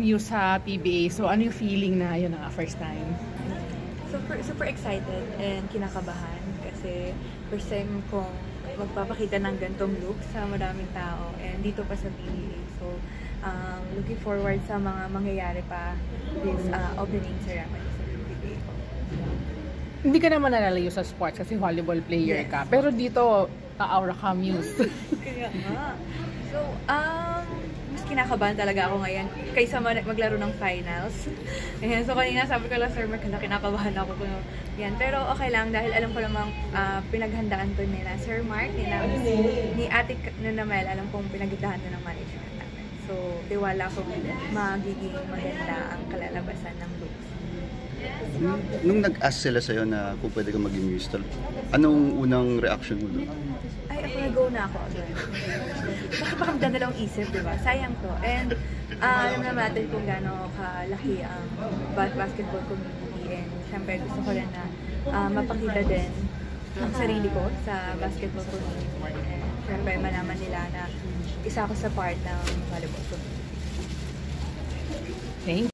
Muse sa PBA. So ano yung feeling na yun na first time? Super excited and kinakabahan kasi first time kong magpapakita ng gantong look sa maraming tao and dito pa sa PBA. So looking forward sa mga mangyayari pa this opening ceremony sa PBA. Hindi ka naman nalalayo sa sports kasi volleyball player ka. Pero dito, ta-aura ka, Muse. Kaya nga. So, mas kinakabahan talaga ako ngayon kaysa maglaro ng finals. Ayan, so kanina sabi ko lang, Sir Mark, kinakabahan ako. Yan. Pero okay lang dahil alam ko namang pinaghandaan to nila Sir Mark, ni Ate Nanamel, alam kong pinaghandaan to ng management namin. So, tiwala ko magiging maganda ang kalalabasan ng looks. Nung nag-ask sila sa'yo na kung pwede ka maging Muse, anong unang reaction mo doon? Ay, ako nag-go na ako agad. Nakapakam dalawang isip, diba? Sayang to. And alam naman natin kung gaano kalaki ang basketball community. And syempre gusto ko rin na mapakita din ang sarili ko sa basketball community. And syempre malaman nila na isa ako sa part ng volleyball community. Thank you.